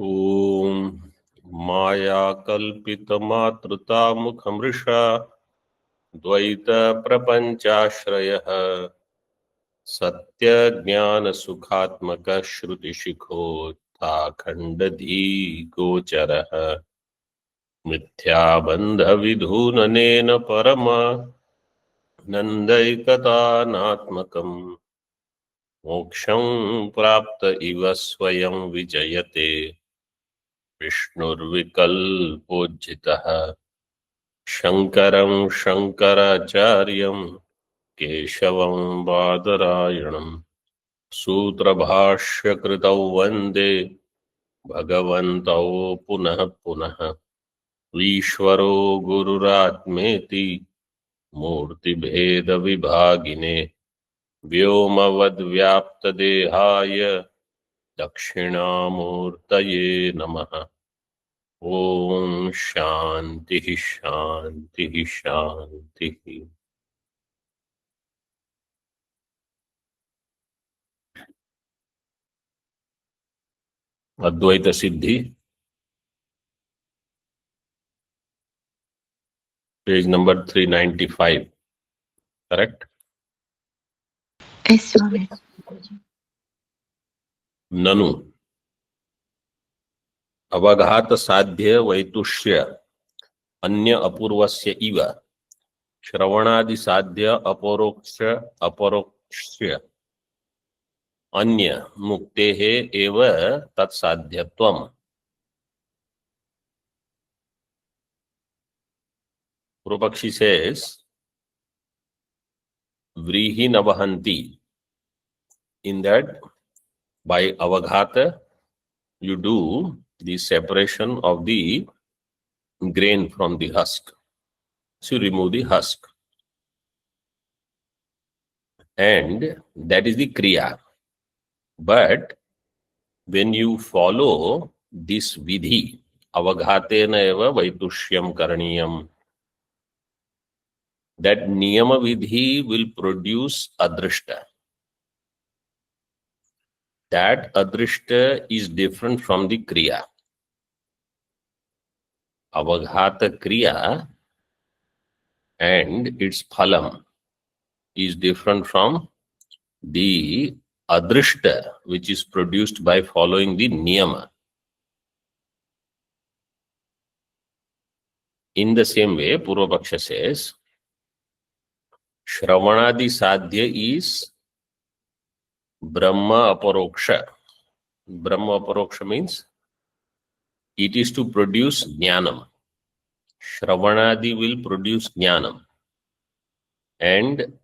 ॐ मायाकल्पितमातृतामुखमृषा द्वैतप्रपञ्चाश्रयः सत्यज्ञानसुखात्मकः श्रुतिशिखोत्थाखण्डधीगोचरः मिथ्याबन्धविधूननेन परमानन्दैकतानात्मकम् मोक्षं प्राप्त इव स्वयं विजयते विष्णुर्विकल्पोज्झितः शङ्करं शङ्कराचार्यं केशवं बादरायणं सूत्रभाष्यकृतौ वन्दे भगवन्तौ पुनः पुनः ईश्वरो गुरुरात्मेति मूर्तिभेदविभागिने व्योमवद्व्याप्तदेहाय दक्षिणामूर्तये नमः। ओम शांति शांति शांति। Advaita Siddhi page number 395 correct. Yes, Swami. ननु अवघात साध्य वैतुष्य अन्य अपूर्वस्य इव श्रवणादि साध्य अपरोक्ष अन्य मुक्तेः एव तत्साध्यत्वम्। पूर्वपक्षी says व्रीहि न वहन्ति, in that by avaghata you do the separation of the grain from the husk. So you remove the husk, and that is the kriya. But when you follow this vidhi, avaghatena eva vaitushyam karaniyam, that niyama vidhi will produce adrishta. That adrishta is different from the kriya. Avaghata kriya and its phalam is different from the adrishta which is produced by following the niyama. In the same way, Purvapaksha says, Shravanadi sadhya is Brahma aparoksha. Brahma aparoksha means it is to produce jnanam. Shravanadi will produce jnanam. And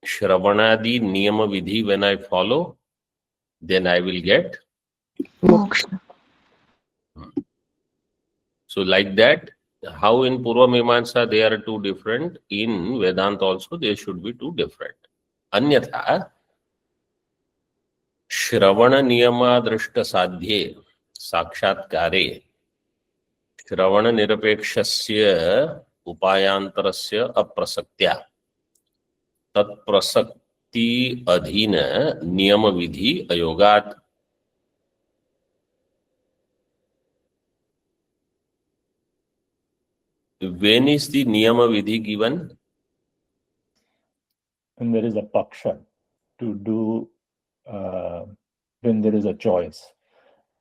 Shravanadi niyama vidhi, when I follow, then I will get Moksha. So like that, how in Purva Mimamsa they are two different, in Vedanta also they should be two different. Anyatha, Shravana Niyama Drishta Sadhye Sakshatkare Shravana Nirapekshasya Upayantarasya Aprasakya Tat Prasakti Adhina Niyama Vidhi Ayogat. When is the Niyama Vidhi given? When there is a paksha to do, when there is a choice.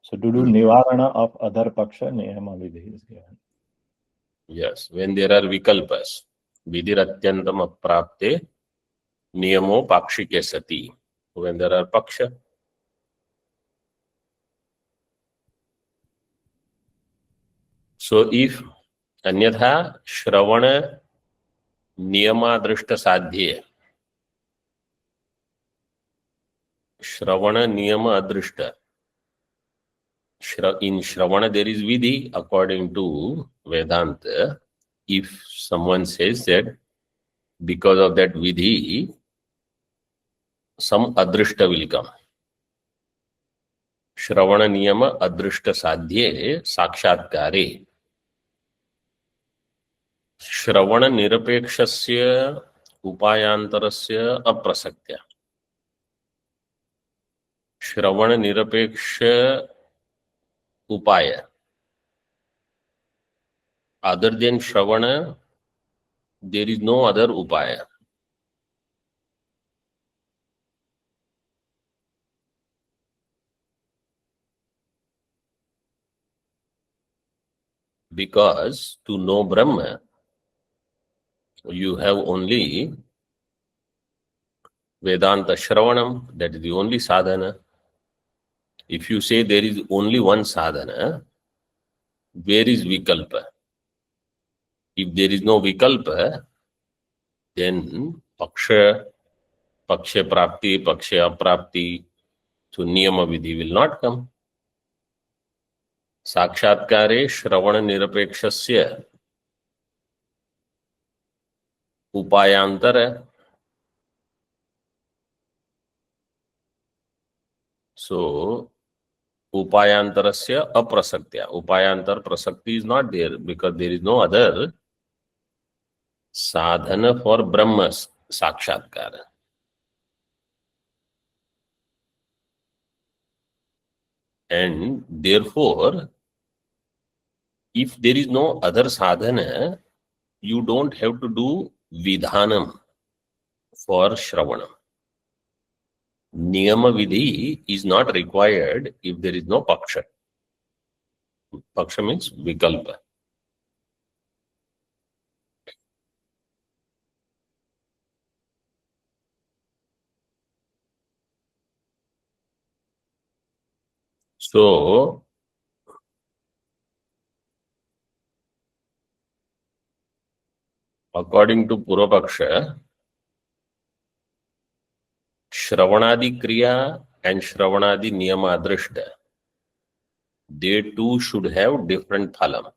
So to do nivarana of other paksha, niyama vidhi is given. Yes, when there are vikalpas. Vidhiratyantam aprapte niyamo pakshike sati. When there are paksha. So if anyatha shravana niyama drishta sadhye, shravana niyama adrishta, in shravana there is vidhi according to Vedanta. If someone says that because of that vidhi some adrishta will come, shravana niyama adrishta sadhye sakshatkare श्रवण निरपेक्षस्य उपायांतरस्य अप्रसक्त्या. श्रवण निरपेक्ष upaya. Other than Shravana, there is no other upaya. Because to know Brahma, you have only Vedanta Shravanam, that is the only sadhana. If you say there is only one sadhana, where is Vikalpa? If there is no Vikalpa, then Paksha Prapti, Paksha Aprapti, so Niyama Vidhi will not come. Sakshatkare Shravana Nirapekshasya Upayantara. So, Upayantarasya aprasaktya. Upayantar prasakti is not there because there is no other sadhana for Brahma Sakshatkara. And therefore, if there is no other sadhana, you don't have to do vidhanam for Shravanam. Niyama Vidhi is not required if there is no Paksha. Paksha means Vikalpa. So, according to Purvapaksha, Shravanadi Kriya and Shravanadi Niyama Drishta, they too should have different phalam.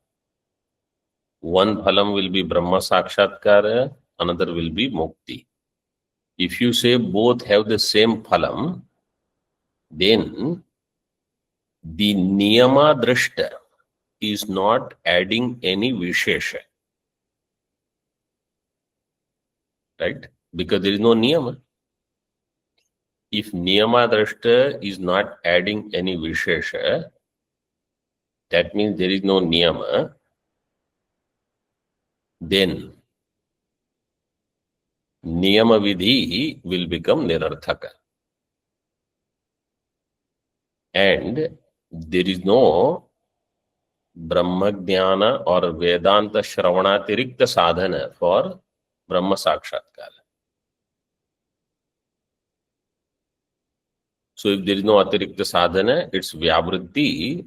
One phalam will be Brahma Sakshatkara, another will be Mukti. If you say both have the same phalam, then the Niyama Drishta is not adding any Vishesha. Right? Because there is no Niyama. If Niyama Drashta is not adding any Vishesha, that means there is no Niyama, then Niyama Vidhi will become Nirarthaka. And there is no Brahma Jnana or Vedanta Shravanatirikta sadhana for Brahma Sakshatkara. So if there is no Atirikta sadhana, its Vyavritti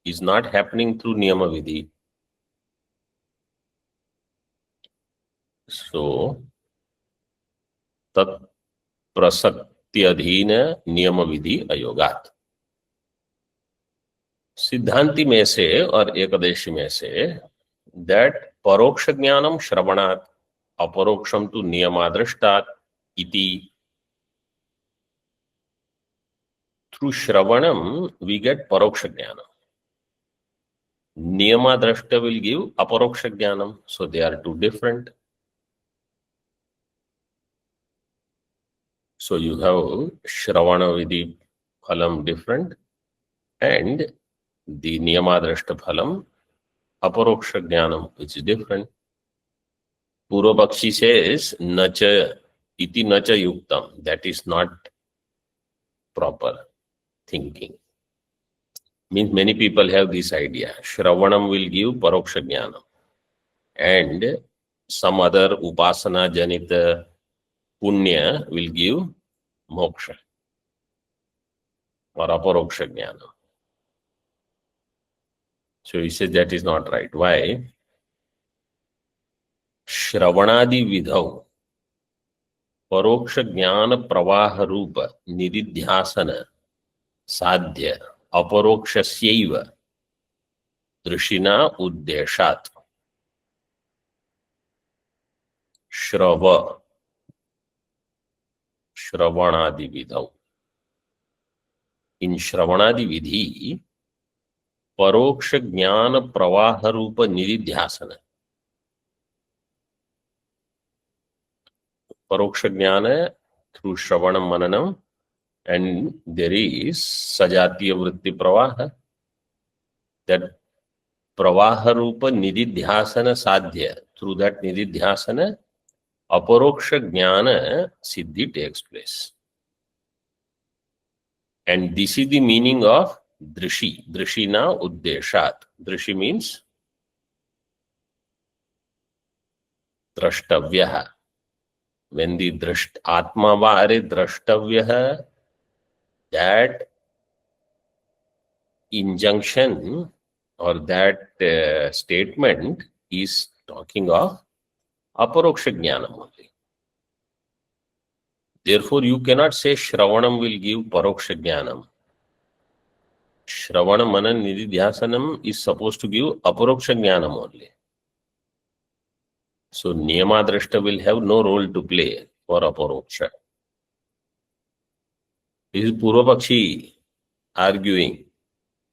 is not happening through Niyama Vidhi. So, tat prasakti adhina Niyama Vidhi ayogat. सिद्धांति में से और एकदशी में से that परोक्ष ज्ञानम श्रवणात् अपरोक्षम तु नियमादृष्टात् इति. Through Shravanam, we get Paroksha Jnana. Niyama Drashta will give Aparoksha Jnanam. So they are two different. So you have Shravana Vidhi Phalam different and the Niyama Drashta Phalam Aparoksha Jnanam, which is different. Purvapakshi says, Nacha iti nacha yuktam. That is not proper thinking. Means many people have this idea. Shravanam will give Paroksha Jnanam and some other Upasana Janita Punya will give Moksha or Aparoksha Jnanam. So he says that is not right. Why? Shravanadi Vidhau Paroksha Jnana Pravaha Rupa Nididhyasana Sadhya Aparokshasyiva Drishina Uddeshat Shrava Shravanadi Vidhau. In Shravanadi Vidhi, Paroksha Jnana Pravaha Rupa Nididhyasana. Paroksha Jnana through Shravanam Mananam, and there is Sajatiya Vritti Pravaha. that pravaha rupa nididhyasana sadhya. Through that nididhyasana, aparoksha jnana siddhi takes place. And this is the meaning of drishi. Drishina uddeshat. Drishi means drashtavyaha. When the atma vare drashtavyaha, that injunction or that statement is talking of aparoksha jnanam only. Therefore, you cannot say Shravanam will give paroksha jnanam. Shravana manan nididhyasanam is supposed to give aparoksha jnanam only. So, Niyamadrishta will have no role to play for aparoksha. This is Purvapakshi arguing.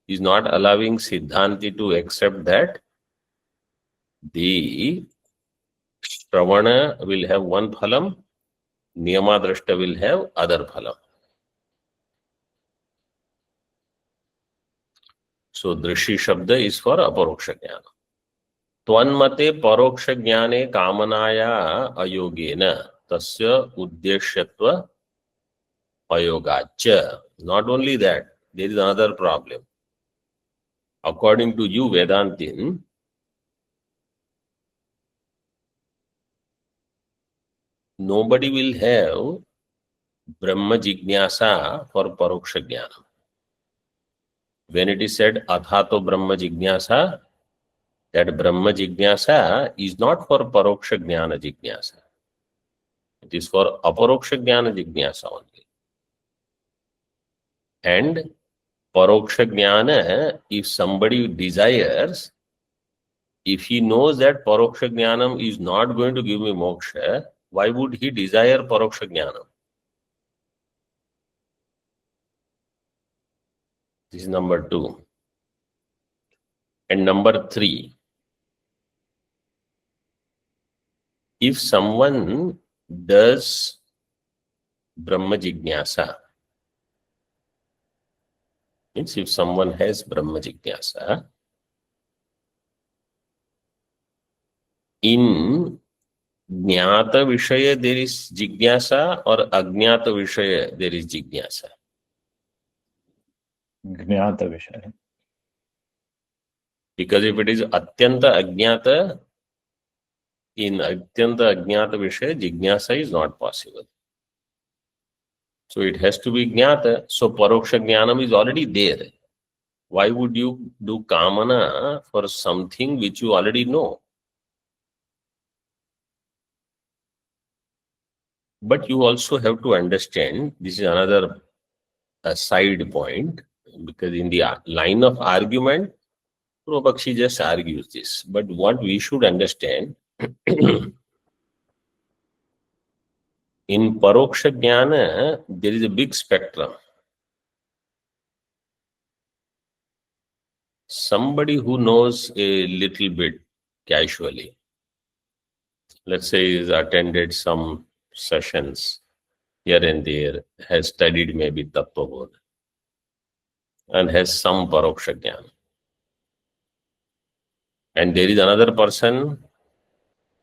He is not allowing Siddhanti to accept that the Shravana will have one phalam, Niyamadrishta will have other phalam. So, Drishi Shabda is for aparoksha jnana. त्वन्मते परोक्ष ज्ञाने कामनाया अयोगेन तस्य उद्देश्यत्व अयोगाच्च. Not only that, there is another problem. According to you, Vedantin, nobody will have Brahma Jignasa for Paroksha Jnana. When it is said Athato Brahma Jignasa, that Brahma Jignasa is not for Paroksha Jnana Jignasa. It is for Aparoksha Jnana Jignasa only. And Paroksha Jnana, if somebody desires, if he knows that Paroksha Jnanam is not going to give me moksha, why would he desire Paroksha Jnanam? This is number 2. And number 3. If someone does Brahma Jignasa, means if someone has Brahma Jignasa, in Jnata Vishaya there is Jignasa or Ajnata Vishaya there is Jignasa? Jnata Vishaya. Because if it is Atyanta Ajnata, in Atyanta Ajnata Vishaya, Jignasa is not possible. So it has to be Jnata. So Paroksha Jnanam is already there. Why would you do Kamana for something which you already know? But you also have to understand, this is another side point, because in the line of argument, Purvapakshi just argues this. But what we should understand, in Paroksha Jnana, there is a big spectrum. Somebody who knows a little bit casually, let's say he's attended some sessions here and there, has studied maybe Tattva Bodha, and has some Paroksha Jnana. And there is another person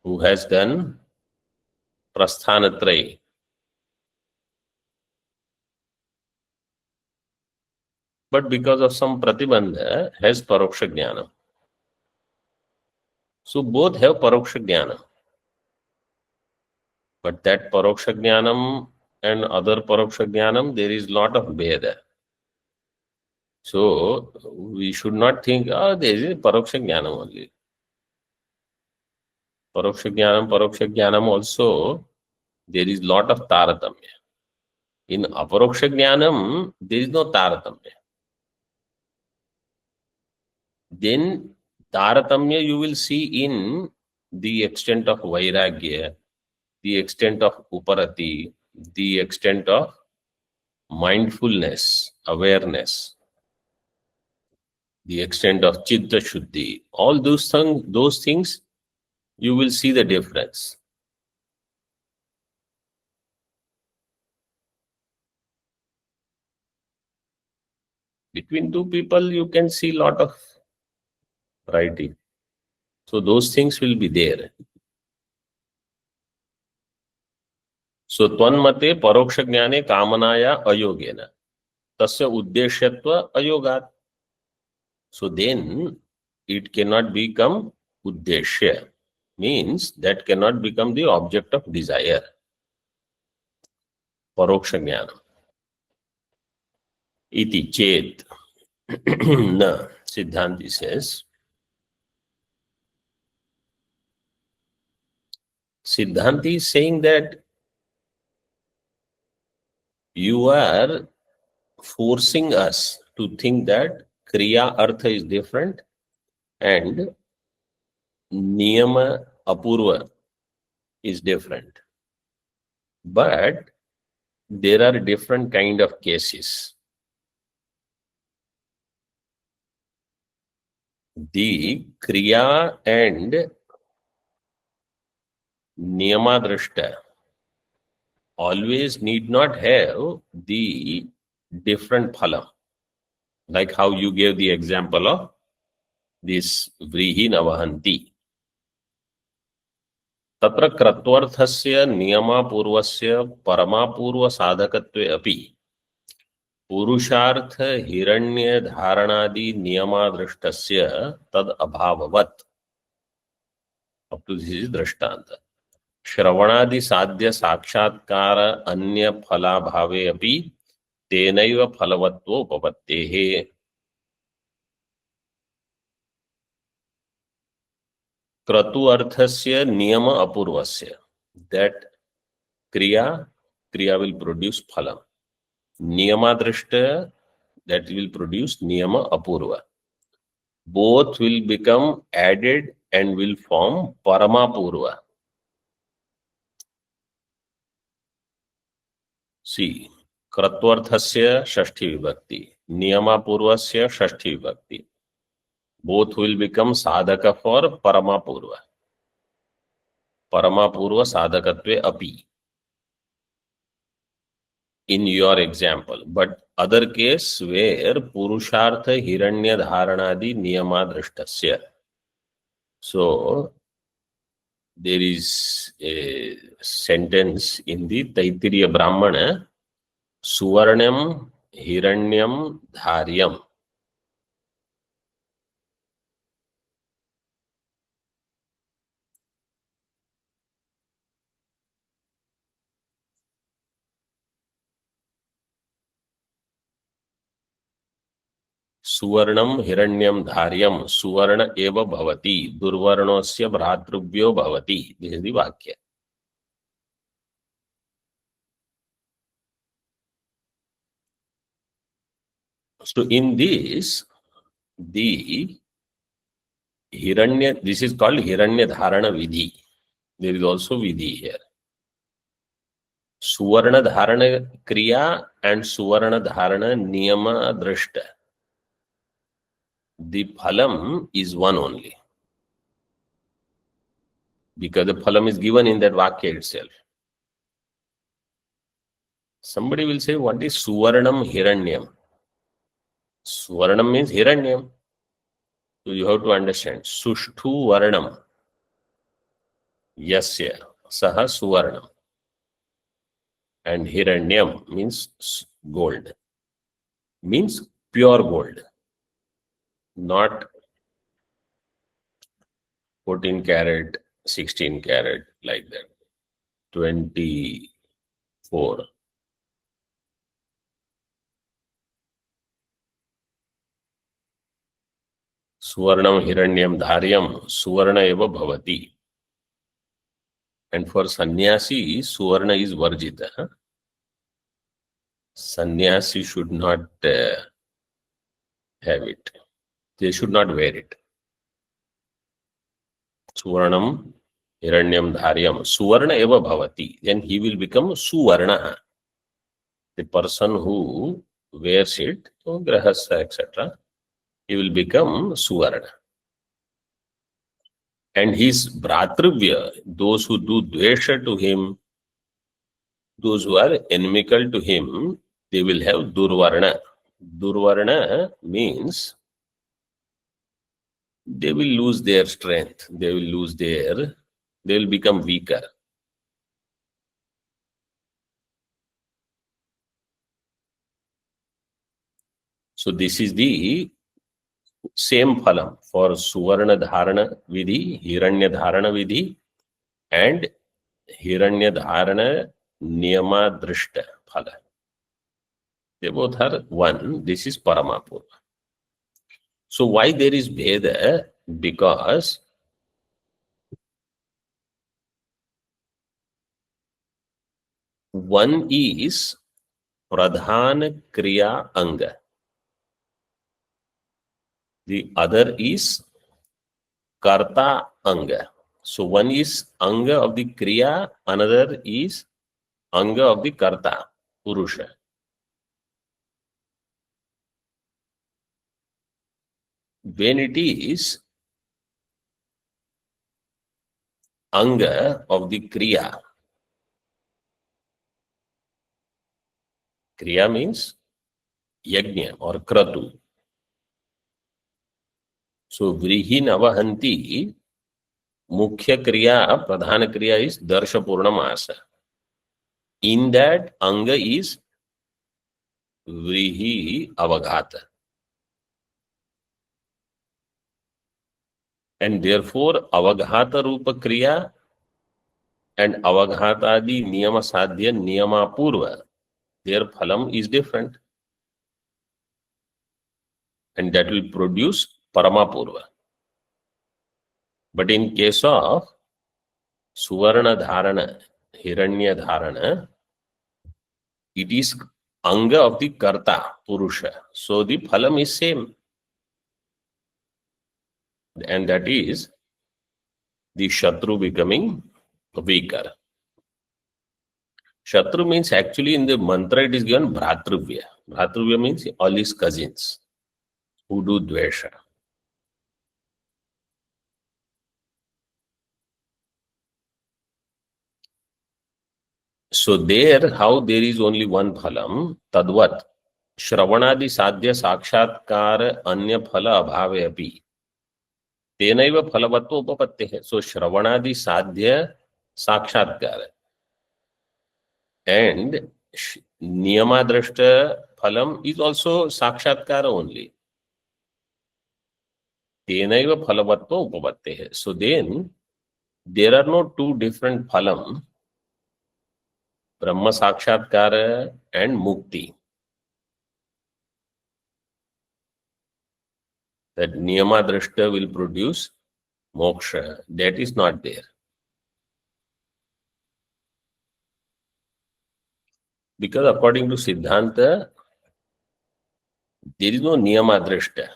who has done Prasthanatrayi. But because of some Pratibandha, has Paroksha Jnana. So both have Paroksha Jnana. But that Paroksha Jnanam and other Paroksha Jnanam, there is lot of Veda. So we should not think, there is Paroksha Jnanam only. Paroksha Jnanam also, there is lot of Taratamya. In Aparoksha Jnanam, there is no Taratamya. Then Taratamya you will see in the extent of Vairagya, the extent of Uparati, the extent of mindfulness, awareness, the extent of Chitta Shuddhi. All those things, you will see the difference. Between two people, you can see lot of writing. So those things will be there. So tvanmate paroksha jnane kamanaya ayogena tasya uddeshyatva ayogat. So then it cannot become uddeshya, means that cannot become the object of desire. Paroksha jnana. Iti chet. Na, Siddhanti says, Siddhanti is saying that you are forcing us to think that Kriya Artha is different and Niyama Apurva is different. But there are different kind of cases. The Kriya and Niyamadrishta always need not have the different phala. Like how you gave the example of this Vrihi Navahanti. तत्र कृत्वर्थस्य नियमापूर्वस्य परमापूर्व साधकत्वे अपि पुरुषार्थ हिरण्य धारणादि नियमादृष्टस्य तद अभाववत्. Up to this is दृष्टांत. श्रवणादि साध्य साक्षात्कार अन्य फला भावे अपि तेनैव फलवत्व उपपत्तेः. क्रतु अर्थस्य नियम अपूर्वस्य, that kriya will produce phalam. Niyamadrishta, that will produce niyama apurva. Both will become added and will form paramapurva. See, kratvarthasya shashti vibhakti, niyamapurvasya shashti vibhakti. Both will become sadhaka for paramapurva. Paramapurva sadhakatve api. In your example, but other case where purushartha hiranya dharanadi niyamadrishtasya. So there is a sentence in the Taittiriya Brahmana, Suvarnam Hiranyam Dharyam. सुवर्णम हिरण्यम धार्यम सुवर्ण एव भवति दुर्वर्णस्य भ्रातृभ्यो भवति. This is the वाक्य. So in this, the Hiranya, this is called Hiranya Dharana Vidhi. There is also Vidhi here. Suvarna Dharana Kriya and Suvarna Dharana Niyama Drishta. The phalam is one only. Because the phalam is given in that vakya itself. Somebody will say, what is Suvarnam Hiranyam? Suvarnam means Hiranyam. So you have to understand. Sushtu Varnam. Yasya. Saha Suvarnam. And Hiranyam means gold. Means pure gold. Not 14 karat, 16 karat, like that. 24. Suvarnam Hiranyam Dharyam Suvarna eva bhavati. And for sannyasi, Suvarna is varjita. Sannyasi should not have it. They should not wear it. Suvarnam Hiranyam Dharyam Suvarna eva bhavati. Then he will become Suvarna. The person who wears it, so grahastha, etc., he will become Suvarna. And his Bhratrivya, those who do dvesha to him, those who are inimical to him, they will have Durvarna. Durvarna means they will lose their strength. They will become weaker. So this is the same phalam for Suvarna Dharana Vidhi, Hiranya Dharana Vidhi, and Hiranya Dharana Niyama Drishta Phala. They both are one. This is Paramapurva. So why there is Veda? Because one is Pradhana Kriya Anga. The other is Karta Anga. So one is Anga of the Kriya, another is Anga of the Karta, Purusha. When it is Anga of the Kriya, Kriya means Yajna or Kratu. So Vrihi Navahanti, Mukhya Kriya, Pradhana Kriya is Darsha Purnamasa. In that, Anga is Vrihi Avaghata. And therefore, Avaghata Rupa Kriya and Avaghata-adi Niyama Sadhya Niyama Purva, their phalam is different. And that will produce Paramapurva. But in case of Suvarna Dharana, Hiranya Dharana, it is Anga of the Karta, Purusha. So the phalam is same. And that is the Shatru becoming weaker. Shatru means actually in the mantra it is given Bhratruvya. Bhratruvya means all his cousins who do Dvesha. So there, how there is only one phalam, Tadvat, Shravanadi Sadhya Sakshatkar Anya Phala Abhave Api. Tenaiva Phalavatto Upapatte. So Shravanadi Sadhya Sakshatkar. And Niyama Drashta Phalam is also Sakshatkara only. Tenaiva Phalavatto Upapatte. So then, there are no two different phalam, Brahma Sakshatkara and Mukti. That Niyama Drashta will produce moksha. That is not there. Because according to Siddhanta, there is no Niyama Drashta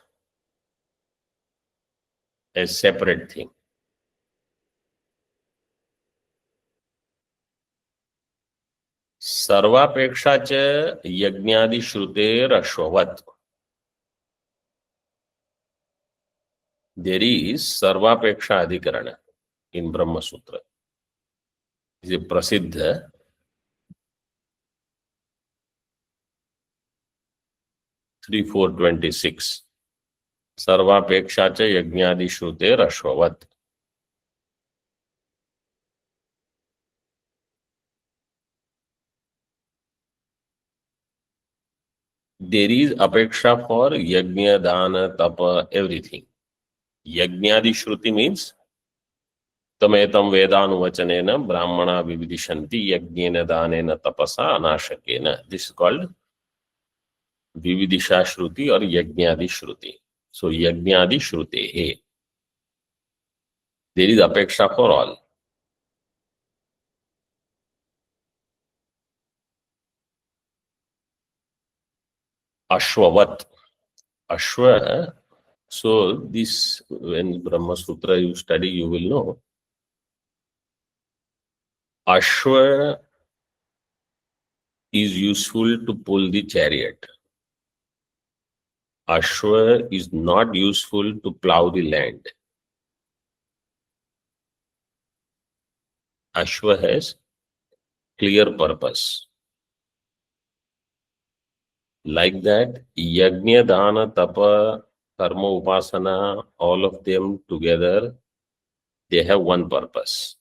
as separate thing. Sarvapeksha cha yajnadi shruter ashwavat. There is Sarvapeksha Adhikarana in Brahma Sutra. It is a prasiddha. Three 426. Sarvapeksha cha yajnadi shruter ashwavat. There is apeksha for yajna, dana, tapa, everything. Yajnadi shruti means tametam vedanuvachanena brahmana vividishanti yajnena danena tapasa anashakena. This is called vividisha shruti or yajnadi shruti. So yajnadi shruti. There is apeksha for all. Ashwavat. Ashwa. So this, when Brahma Sutra you study, you will know. Ashwa is useful to pull the chariot. Ashwa is not useful to plow the land. Ashwa has clear purpose. Like that, yajna, dana, tapa karma, upasana, all of them together, they have one purpose: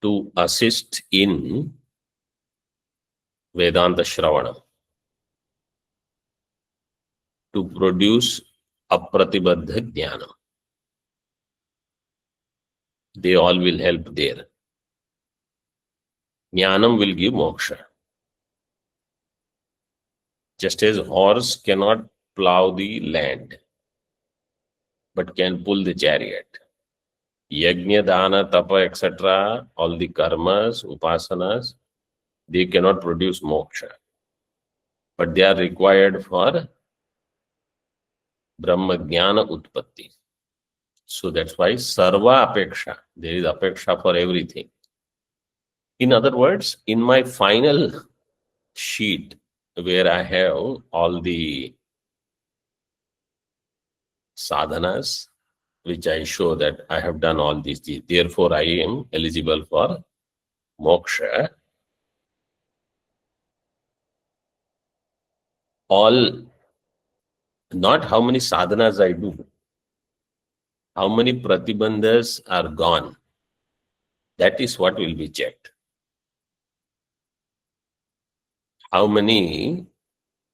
to assist in Vedanta Shravanam, to produce apratibadha jnana. They all will help there. Jnanam will give moksha. Just as horse cannot plow the land, but can pull the chariot. Yajna, dana, tapa, etc., all the karmas, upasanas, they cannot produce moksha. But they are required for Brahma Jnana Utpatti. So that's why Sarva Apeksha, there is Apeksha for everything. In other words, in my final sheet, where I have all the sadhanas, which I show that I have done all these, therefore I am eligible for moksha. All, not how many sadhanas I do, how many pratibandhas are gone. That is what will be checked. How many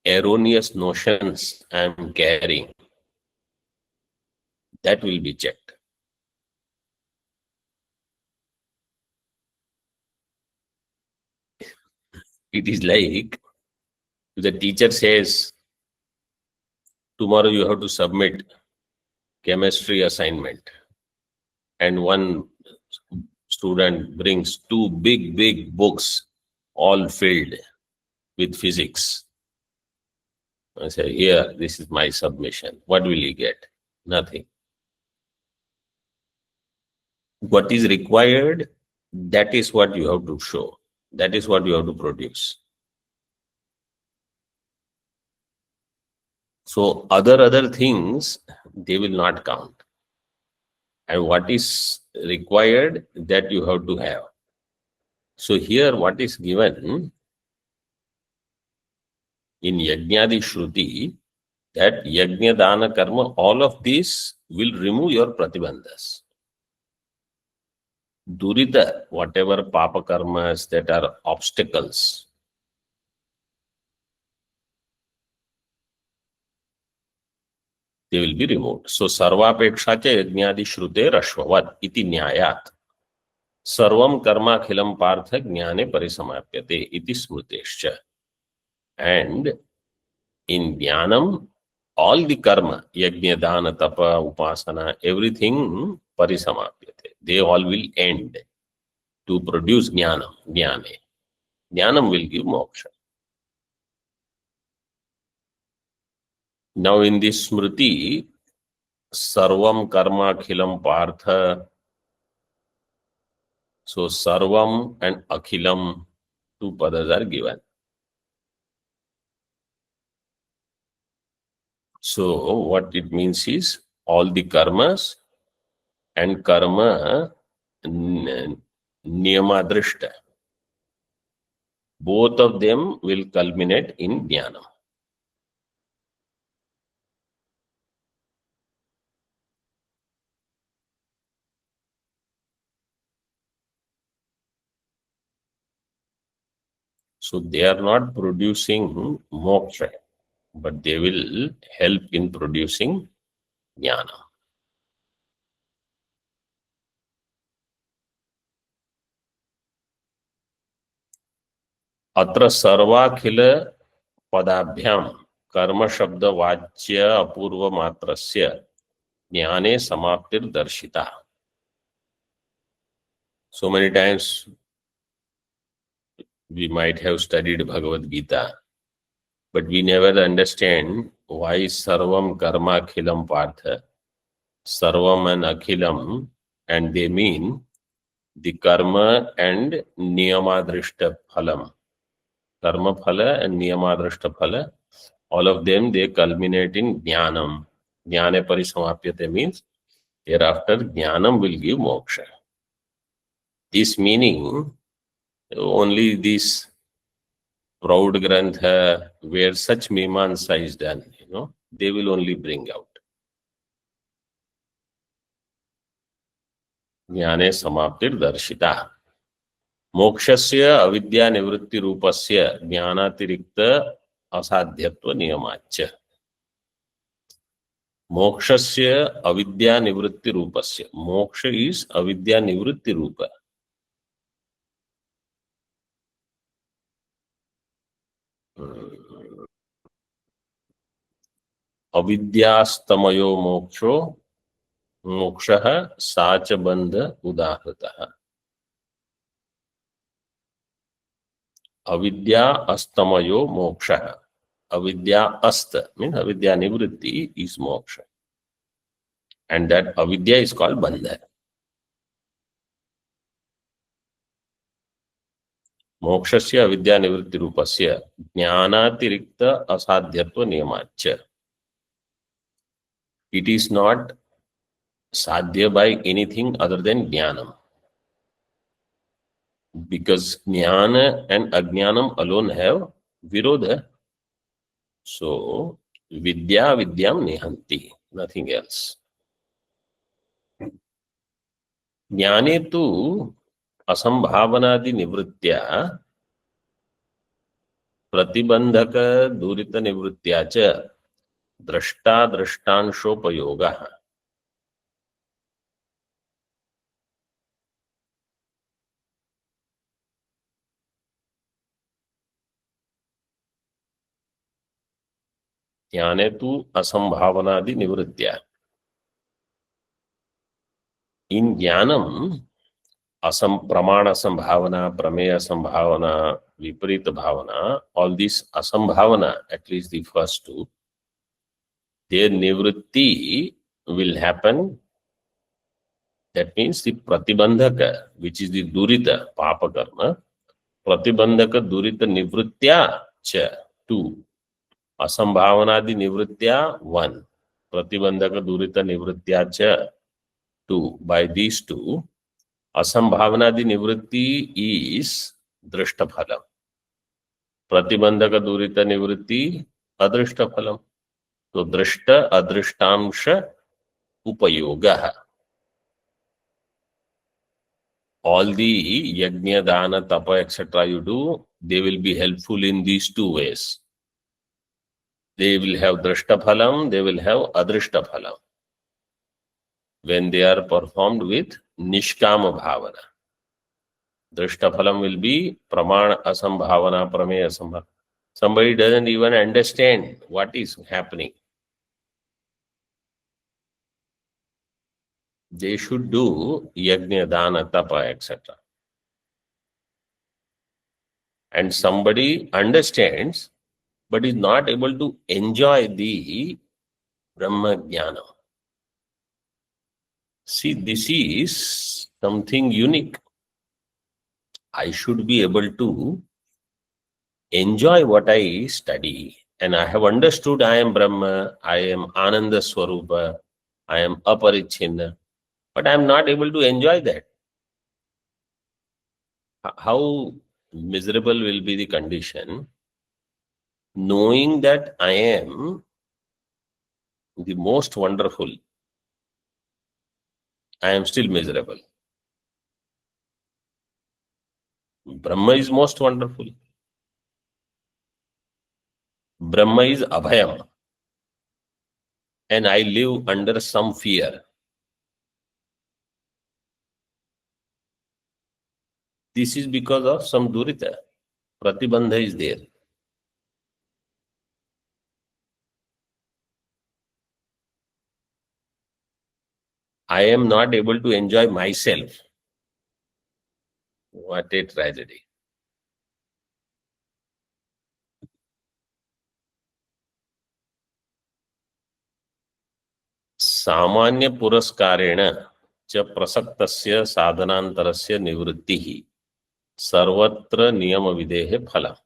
erroneous notions I am carrying, that will be checked. It is like the teacher says, tomorrow you have to submit chemistry assignment, and one student brings two big books all filled with physics. I say, here, this is my submission. What will you get? Nothing. What is required, that is what you have to show. That is what you have to produce. So other things, they will not count. And what is required, that you have to have. So here what is given in Yajnadi Shruti, that Yajna, Dana, Karma, all of these will remove your pratibandhas. Durita, whatever papa karmas that are obstacles, they will be removed. So sarvapeksha cha yajnadi shrute rashvavat iti nyayat sarvam karma khilam partha jnane parisamapyate iti smrutescha. And in jnanam, all the karma, yajna, dana, tapa, upasana, everything parisamapyate. They all will end to produce jnanam, jnane. Jnanam will give moksha. Now in this smriti, sarvam karma akhilam partha. So sarvam and akhilam, two padas are given. So what it means is all the karmas and karma niyamadrishta, both of them will culminate in jnana. So they are not producing moksha, but they will help in producing jnana. Atra sarvakhila padabhyam karma shabda vachya apurva matrasya jnane samaptir darshita. So many times we might have studied Bhagavad Gita, but we never understand why sarvam karma akhilam partha, sarvam and akhilam, and they mean the karma and niyamadrishta phalam. Karma phala and niyamadrishta phala, all of them, they culminate in jnanam. Jnane parisamapyate means thereafter jnanam will give moksha. This meaning, only this proud grantha where such mimamsa is done, they will only bring out. ज्ञाने समाप्तिर्दर्शिता. मोक्षस्य अविद्या निवृत्ति रूपस्य ज्ञानातिरिक्त असाध्यत्व नियमाच्च. मोक्षस्य अविद्या निवृत्ति रूपस्य. मोक्ष is अविद्या निवृत्ति रूप. अविद्यास्तमयो मोक्षो मोक्षः साच बंध उदाहृतः. अविद्या अस्तमयो मोक्षः. Avidya ast means avidya nivritti is moksha, and that avidya is called bandha. Mokshasya avidya nivritti rupasya jnanatirikta asadhyatva niyamaccha. It is not sadhya by anything other than jnanam, because jnana and ajnanam alone have virodha. So vidya vidyam nihanti, nothing else. ज्ञाने तु असंभावनादि निवृत्त्या प्रतिबंधक दूरित निवृत्त्या च दृष्टा दृष्टांशोपयोगः. ज्ञाने तु असंभावनादि निवृत्त्या. In jnanam, pramana sambhavana, prameya sambhavana, viparita bhavana, all these asambhavana, at least the first two, their nivritti will happen. That means the pratibandhaka, which is the durita, papa karma, pratibandhaka durita nivrittya cha, 2. Asambhavanadi nivrittya, 1. Pratibandhaka durita nivrittya cha, 2. By these two, asambhavanadi nivritti is drishtaphalam. Pratibandhaka durita nivritti adrishtaphalam. So drishta adrishtamsha upayogaha. All the yajna, dana, tapa, etc. you do, they will be helpful in these two ways. They will have drishtaphalam, they will have adrishtaphalam, when they are performed with nishkama bhavana. Drishtaphalam will be pramana asambhavana, prameya asambhavana. Somebody doesn't even understand what is happening. They should do yajna, dana, tapa, etc. And somebody understands but is not able to enjoy the Brahma Jnana. See, this is something unique. I should be able to enjoy what I study, and I have understood I am Brahma, I am Ananda Swarupa, I am Aparichinna, but I am not able to enjoy that. How miserable will be the condition, knowing that I am the most wonderful, I am still miserable. Brahma is most wonderful. Brahma is abhayam, and I live under some fear. This is because of some durita. Pratibandha is there. I am not able to enjoy myself. What a tragedy. सामान्य पुरस्कारेण च प्रसक्तस्य साधनांतरस्य निवृत्तिः सर्वत्र नियम विधेः फलम्.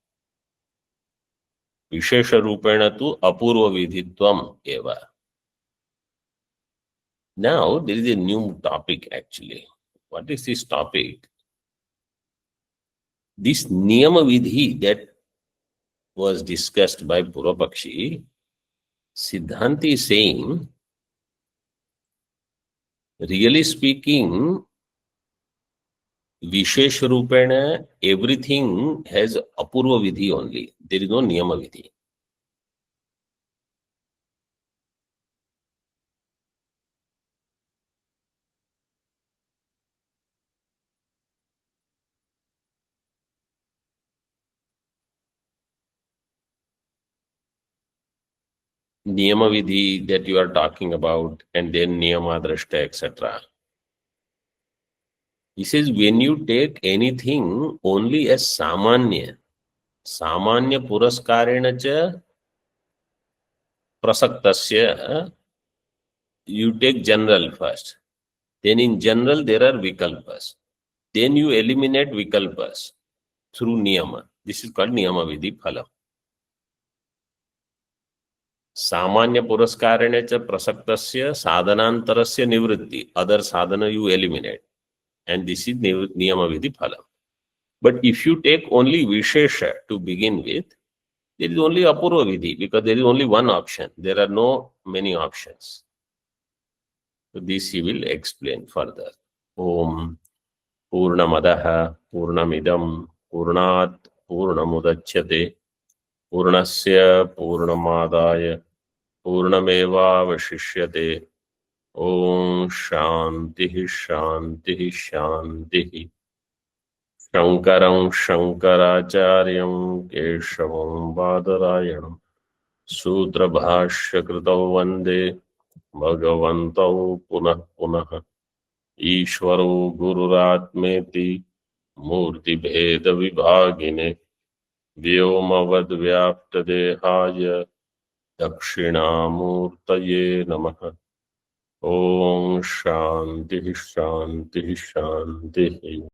विशेष रूपेण तु अपूर्व विधित्वम् एव. Now there is a new topic actually. What is this topic? This niyama vidhi that was discussed by Purvapakshi Siddhanti is saying, really speaking, Vishesh Rupena, everything has Apurva Vidhi only. There is no Niyama Vidhi. Niyama Vidhi that you are talking about, and then Niyama Drashta, etc. He says, when you take anything only as Samanya Puraskarena cha Prasaktasya, you take general first. Then in general, there are Vikalpas. Then you eliminate Vikalpas through Niyama. This is called Niyama Vidhi Phala. Samanya Puraskarena cha Prasaktasya Sadhanantarasya Nivritti. Other sadhana you eliminate. And this is Niyama Vidhi Phala. But if you take only Vishesha to begin with, there is only Apurva Vidhi because there is only one option. There are no many options. So this he will explain further. Om Purnamadaha Purnamidam Purnat Purnamudachyate Purnasya Purnamadaya Purnameva Vashishyate. Om Shanti Shanti Shanti. Shankaram Shankaracharyam Keshavam Badarayanam Sutra Bhashya Kritau Vande Bhagavantau Punah Punah Ishvaro Gururatmeti Murti Bheda Vibhagine Vyomavad Vyapta Dehaya Dakshinamurtaye Namaha. Om Shanti Shanti Shanti.